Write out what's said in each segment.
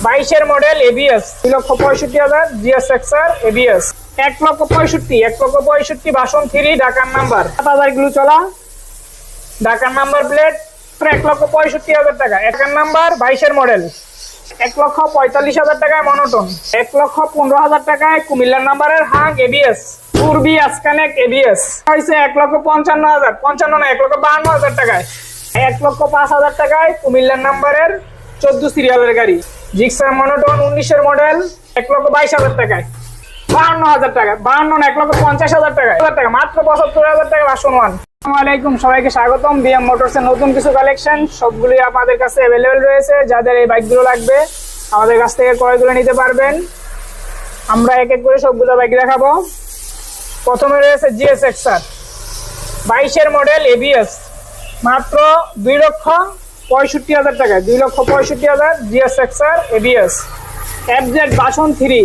22-এর model ABS 2,65,000 GSX-R ABS 1,65,000 ভাষণ 3 ঢাকার number 7,000 kilo চলা ঢাকার নাম্বার প্লেট 1,65,000 টাকা ঢাকার নাম্বার 22-এর মডেল 1,45,000 টাকায় মনোটন 1,15,000 টাকায় কুমিল্লার নাম্বারের হাং এবিএস পূর্বী আসকানেক এবিএস হয়েছে 1,55,000 55 না 1,52,000 টাকায় 1,05,000 টাকায় কুমিল্লার নাম্বারের 14 সিরিয়ালের গাড়ি জিক্সার মনোটন 19-এর মডেল 1,22,000 টাকায় 52,000 টাকা 52 না 1,50,000 টাকা মাত্র 75,000 টাকা ভার্সন 1। আসসালামু আলাইকুম, সবাইকে স্বাগতম। বিএম মোটরস এর নতুন কিছু কালেকশন সবগুলোই আপনাদের কাছে अवेलेबल রয়েছে। যাদের এই বাইকগুলো লাগবে আমাদের কাছ থেকে ক্রয় করে নিতে পারবেন। আমরা এক এক করে সবগুলো বাইক দেখাবো। প্রথমে রয়েছে জিএসএক্সআর 22-এর মডেল এবিএস মাত্র 2,65,000 টাকায় 2,65,000 GSX-R ABS FZ version 3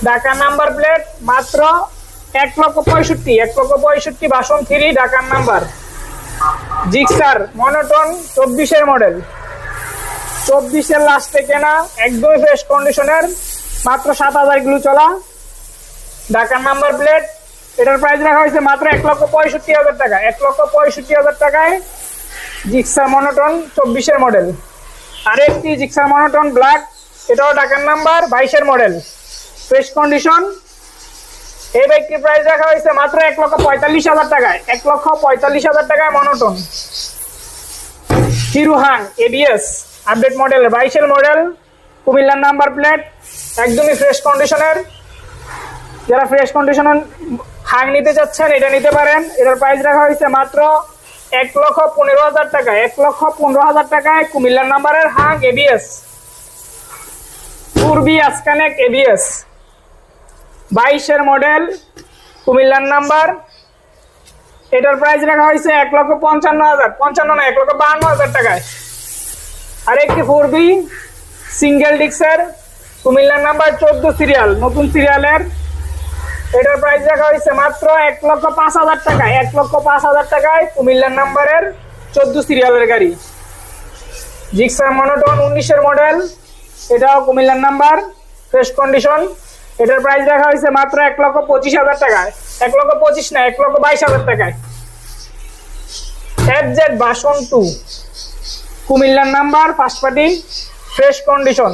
Dhaka number plate মাত্র 1,65,000 ভাষণ 3 ঢাকার নাম্বার জিক্সার মনোটন 24-এর মডেল 24-এর লাস্টে কেনা একদমই ফ্রেশ কন্ডিশনের মাত্র 7,000 কিলো চলা ঢাকার নাম্বার প্লেট। এটার প্রাইস রাখা হয়েছে মাত্র 1,65,000 টাকা 1,65,000 টাকায় জিক্সার মনোটন 24-এর মডেল। আরেকটি জিক্সার মনোটন ব্ল্যাক, এটাও ঢাকার নাম্বার 22-এর মডেল ফ্রেশ কন্ডিশন। এই বাইকটির প্রাইস রাখা হয়েছে মাত্র 1,45,000 টাকায় 1,45,000 টাকায় মনোটন। Hero Hunk ABS update model 22-এর মডেল কুমিল্লার নাম্বার প্লেট একদমই ফ্রেশ কন্ডিশনের। যারা ফ্রেশ কন্ডিশনের হাং নিতে চাচ্ছেন এটা নিতে পারেন। এটার প্রাইস রাখা হয়েছে মাত্র 1,15,000 টাকা 1,15,000 টাকায় কুমিল্লার নাম্বারের হাং এবিএস পূর্বী আসকানেক এবিএস 22-এর মডেল কুমিল্লার নাম্বার। এটার প্রাইস রাখা হয়েছে 1,55,000 55 না 1,52,000 টাকায়। আরেকটি 4B সিঙ্গেল ডিক্সের কুমিল্লার নাম্বার 14 সিরিয়াল নতুন সিরিয়ালের, এটার প্রাইস রাখা হয়েছে মাত্র 1,05,000 টাকায় 1,05,000 টাকায় কুমিল্লার নাম্বারের 14 সিরিয়ালের গাড়ি জিক্সার মনোটন 19-এর মডেল, এটাও কুমিল্লার নাম্বার ফ্রেশ কন্ডিশন। এটার প্রাইস রাখা হয়েছে মাত্র 1,25,000 টাকায় 1,25,000 না 1,22,000 টাকায়। এফজেড ভার্সন 2 কুমিল্লার number first party fresh condition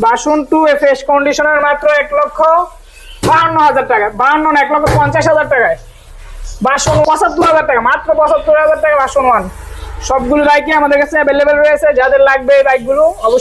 version 2 এ ফ্রেশ কন্ডিশনের মাত্র 1,52,000 টাকা 52 না 1,50,000 টাকায় ভার্সন 75,000 টাকা মাত্র 75,000 টাকা ভার্সন 1। সবগুলো বাইকই আমাদের কাছে अवेलेबल রয়েছে। যাদের লাগবে এই বাইকগুলো অবশ্যই